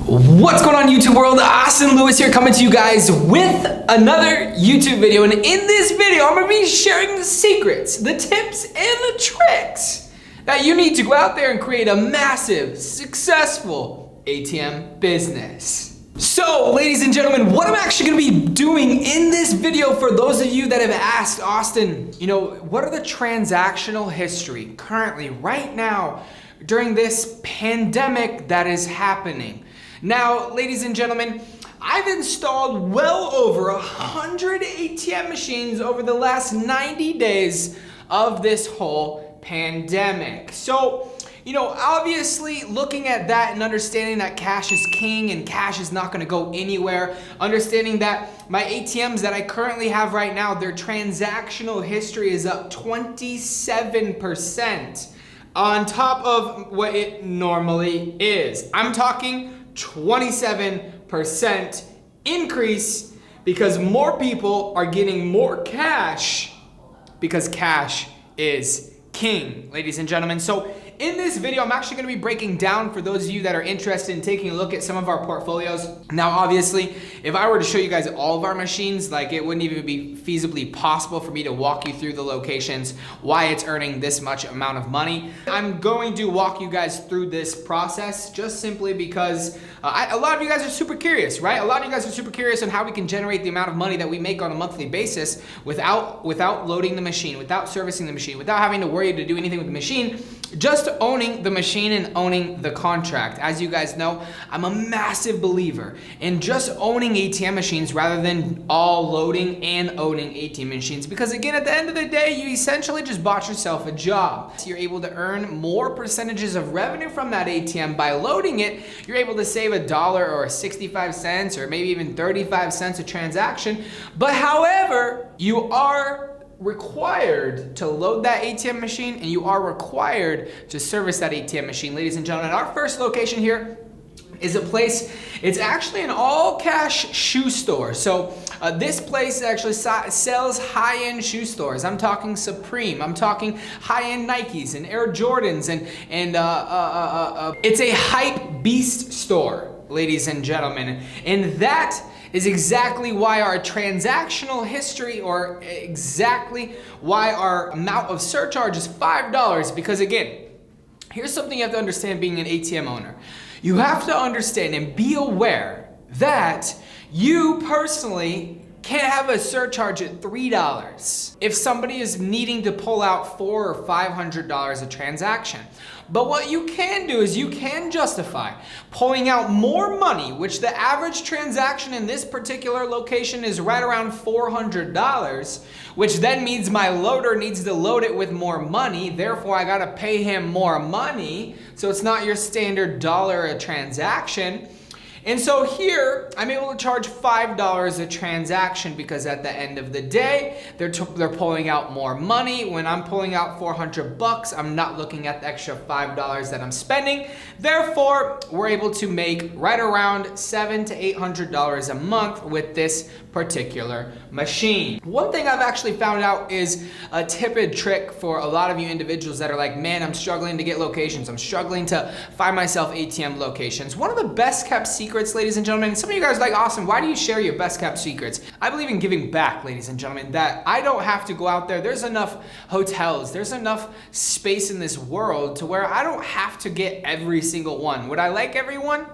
What's going on, YouTube world? Austin Lewis here, coming to you guys with another YouTube video. And in this video, I'm gonna be sharing the secrets, the tips, and the tricks that you need to go out there and create a massive, successful ATM business. So, ladies and gentlemen, what I'm actually gonna be doing in this video, for those of you that have asked, Austin, what are the transactional history currently, right now, during this pandemic that is happening? Now, ladies and gentlemen, I've installed well over 100 ATM machines over the last 90 days of this whole pandemic. So, obviously looking at that and understanding that cash is king and cash is not gonna go anywhere, understanding that my ATMs that I currently have right now, their transactional history is up 27% on top of what it normally is. I'm talking 27% increase because more people are getting more cash because cash is king, ladies and gentlemen. So in this video, I'm actually gonna be breaking down, for those of you that are interested in taking a look at some of our portfolios. Now, obviously, if I were to show you guys all of our machines, it wouldn't even be feasibly possible for me to walk you through the locations, why it's earning this much amount of money. I'm going to walk you guys through this process just simply because a lot of you guys are super curious, right? A lot of you guys are super curious on how we can generate the amount of money that we make on a monthly basis without loading the machine, without servicing the machine, without having to worry to do anything with the machine, just owning the machine and owning the contract. As you guys know, I'm a massive believer in just owning ATM machines rather than all loading and owning ATM machines, because again, at the end of the day, you essentially just bought yourself a job. So you're able to earn more percentages of revenue from that ATM by loading it. You're able to save $1 or 65 cents or maybe even 35 cents a transaction. But however, you are required to load that ATM machine and you are required to service that ATM machine. Ladies and gentlemen, our first location here is a place, it's actually an all cash shoe store. So this place actually sells high-end shoe stores. I'm talking Supreme, I'm talking high-end Nikes and Air Jordans, and it's a hype beast store, ladies and gentlemen. And that is exactly why our transactional history, or exactly why our amount of surcharge is $5. Because again, here's something you have to understand being an ATM owner. You have to understand and be aware that you personally can't have a surcharge at $3 if somebody is needing to pull out $400 or $500 a transaction. But what you can do is you can justify pulling out more money, which the average transaction in this particular location is right around $400, which then means my loader needs to load it with more money. Therefore, I gotta pay him more money. So it's not your standard $1 a transaction. And so here, I'm able to charge $5 a transaction because at the end of the day, they're pulling out more money. When I'm pulling out 400 bucks, I'm not looking at the extra $5 that I'm spending. Therefore, we're able to make right around $700 to $800 a month with this particular machine. One thing I've actually found out is a tip and trick for a lot of you individuals that are like, man, I'm struggling to get locations. I'm struggling to find myself ATM locations. One of the best kept secrets, ladies and gentlemen, some of you guys are like, Austin, why do you share your best kept secrets? I believe in giving back, ladies and gentlemen, that I don't have to go out there. There's enough hotels, there's enough space in this world to where I don't have to get every single one. Would I like everyone?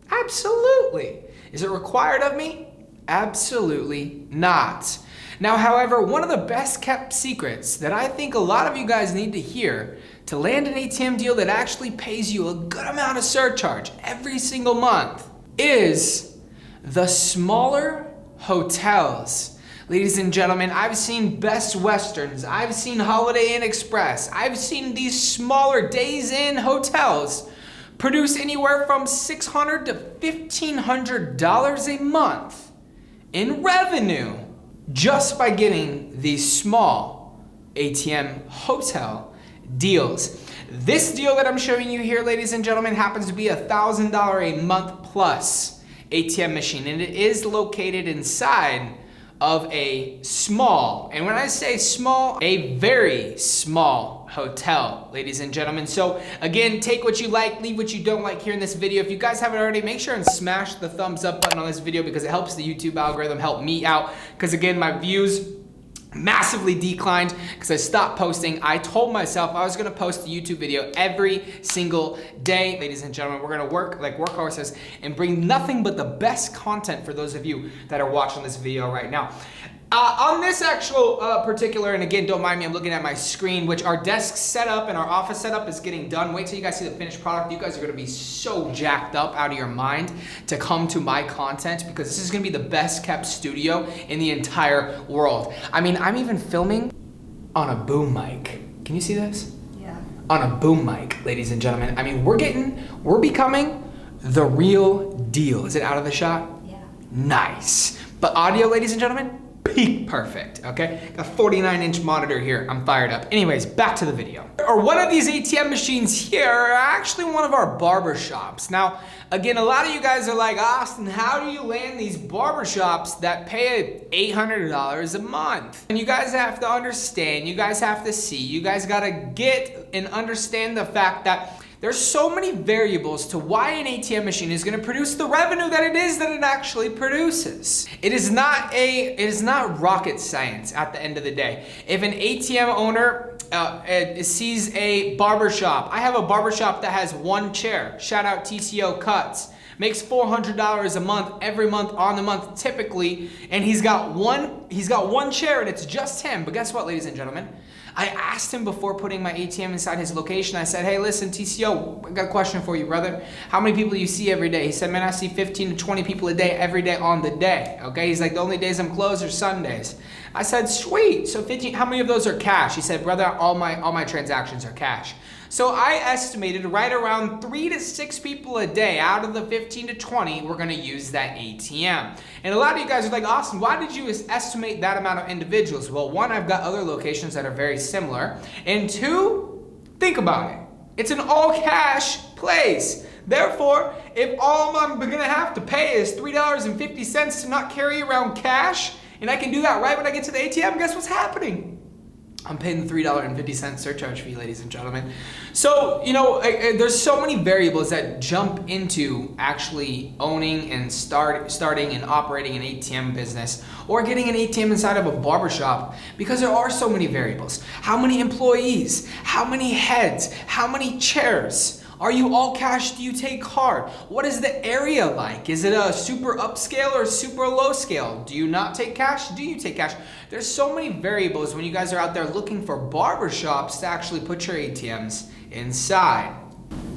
Absolutely. Is it required of me? Absolutely not. Now, however, one of the best kept secrets that I think a lot of you guys need to hear to land an ATM deal that actually pays you a good amount of surcharge every single month is the smaller hotels. Ladies and gentlemen, I've seen Best Westerns, I've seen Holiday Inn Express, I've seen these smaller Days Inn hotels produce anywhere from $600 to $1,500 a month in revenue just by getting these small ATM hotel deals. This deal that I'm showing you here, ladies and gentlemen, happens to be $1,000 a month plus ATM machine, and it is located inside of a small, and when I say small, a very small hotel, ladies and gentlemen. So again, take what you like, leave what you don't like here in this video. If you guys haven't already, make sure and smash the thumbs up button on this video because it helps the YouTube algorithm, help me out. Because again, my views massively declined because I stopped posting. I told myself I was gonna post a YouTube video every single day. Ladies and gentlemen, we're gonna work like workhorses and bring nothing but the best content for those of you that are watching this video right now. On this actual particular, and again, don't mind me, I'm looking at my screen, which our desk setup and our office setup is getting done. Wait till you guys see the finished product. You guys are gonna be so jacked up out of your mind to come to my content because this is gonna be the best kept studio in the entire world. I mean, I'm even filming on a boom mic. Can you see this? Yeah. On a boom mic, ladies and gentlemen. I mean, we're becoming the real deal. Is it out of the shot? Yeah. Nice. But audio, ladies and gentlemen, peak perfect, okay? Got a 49-inch monitor here. I'm fired up. Anyways, back to the video. Or one of these ATM machines here are actually one of our barber shops. Now, again, a lot of you guys are like, Austin, how do you land these barber shops that pay $800 a month? And you guys have to understand, you guys have to see, you guys gotta get and understand the fact that there's so many variables to why an ATM machine is going to produce the revenue that it actually produces. It is not rocket science at the end of the day. If an ATM owner sees a barbershop, I have a barbershop that has one chair, shout out TCO Cuts, makes $400 a month every month on the month typically, and he's got one chair and it's just him. But guess what, ladies and gentlemen? I asked him before putting my ATM inside his location. I said, hey, listen, TCO, I got a question for you, brother. How many people do you see every day? He said, man, I see 15 to 20 people a day every day on the day. Okay, he's like, the only days I'm closed are Sundays. I said, sweet. So 15, how many of those are cash? He said, brother, all my transactions are cash. So I estimated right around 3 to 6 people a day out of the 15 to 20 we're gonna use that ATM. And a lot of you guys are like, Austin, why did you estimate that amount of individuals? Well, one, I've got other locations that are very similar. And two, think about it. It's an all cash place. Therefore, if all I'm gonna have to pay is $3.50 to not carry around cash, and I can do that right when I get to the ATM, guess what's happening? I'm paying the $3.50 surcharge fee, ladies and gentlemen. So, you know, there's so many variables that jump into actually owning and starting and operating an ATM business or getting an ATM inside of a barbershop because there are so many variables. How many employees? How many heads? How many chairs? Are you all cash? Do you take card? What is the area like? Is it a super upscale or super low scale? Do you not take cash? Do you take cash? There's so many variables when you guys are out there looking for barbershops to actually put your ATMs inside.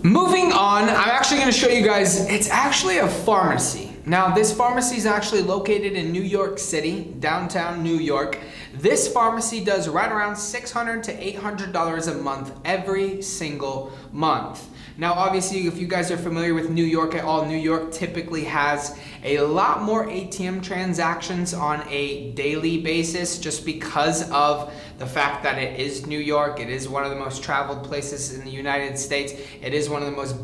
Moving on, I'm actually going to show you guys, it's actually a pharmacy. Now, this pharmacy is actually located in New York City, downtown New York. This pharmacy does right around $600 to $800 a month every single month. Now, obviously, if you guys are familiar with New York at all, New York typically has a lot more ATM transactions on a daily basis just because of the fact that it is New York. It is one of the most traveled places in the United States. It is one of the most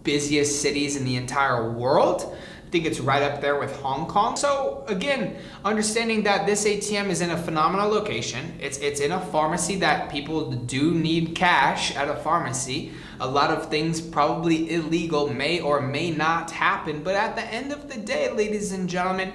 busiest cities in the entire world. I think it's right up there with Hong Kong. So again, understanding that this ATM is in a phenomenal location. It's in a pharmacy that people do need cash at a pharmacy. A lot of things probably illegal may or may not happen, but at the end of the day, ladies and gentlemen,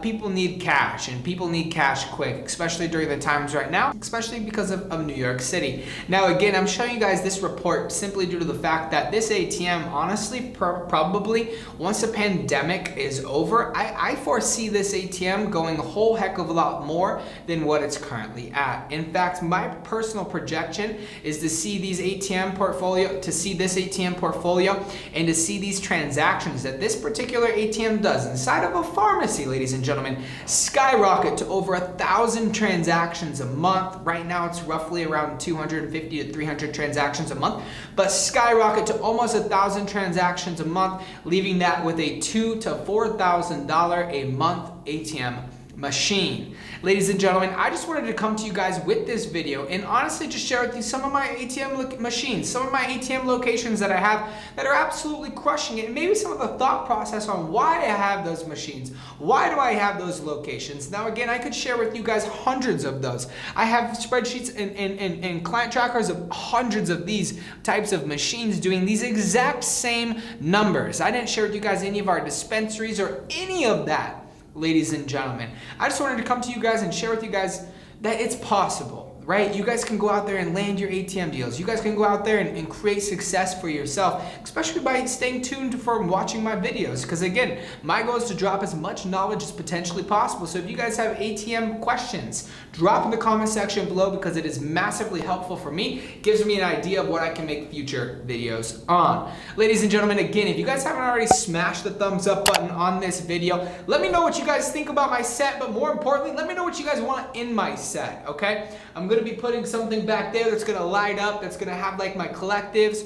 people need cash, and people need cash quick, especially during the times right now, especially because of New York City. Now again, I'm showing you guys this report simply due to the fact that this ATM, honestly, probably once the pandemic is over, I foresee this ATM going a whole heck of a lot more than what it's currently at. In fact, my personal projection is to see these ATM portfolio, to see this ATM portfolio and to see these transactions that this particular ATM does inside of a pharmacy, ladies and gentlemen, skyrocket to over 1,000 transactions a month. Right now it's roughly around 250 to 300 transactions a month, but skyrocket to almost 1,000 transactions a month, leaving that with a $2,000 to $4,000 a month ATM machine. Ladies and gentlemen, I just wanted to come to you guys with this video and honestly just share with you some of my ATM machines, some of my ATM locations that I have that are absolutely crushing it, and maybe some of the thought process on why I have those machines. Why do I have those locations? Now again, I could share with you guys hundreds of those. I have spreadsheets and client trackers of hundreds of these types of machines doing these exact same numbers. I didn't share with you guys any of our dispensaries or any of that, ladies and gentlemen. I just wanted to come to you guys and share with you guys that it's possible, right? You guys can go out there and land your ATM deals. You guys can go out there and create success for yourself, especially by staying tuned for watching my videos. Because again, my goal is to drop as much knowledge as potentially possible. So if you guys have ATM questions, drop in the comment section below because it is massively helpful for me. It gives me an idea of what I can make future videos on. Ladies and gentlemen, again, if you guys haven't already smashed the thumbs up button on this video, let me know what you guys think about my set, but more importantly, let me know what you guys want in my set, okay? I'm going to be putting something back there that's going to light up, that's going to have like my collectives.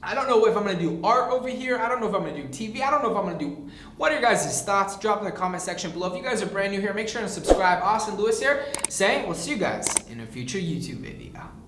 I don't know if I'm going to do art over here. I don't know if I'm going to do TV. I don't know if I'm going to do... What are your guys' thoughts? Drop in the comment section below. If you guys are brand new here, make sure to subscribe. Austin Lewis here saying we'll see you guys in a future YouTube video.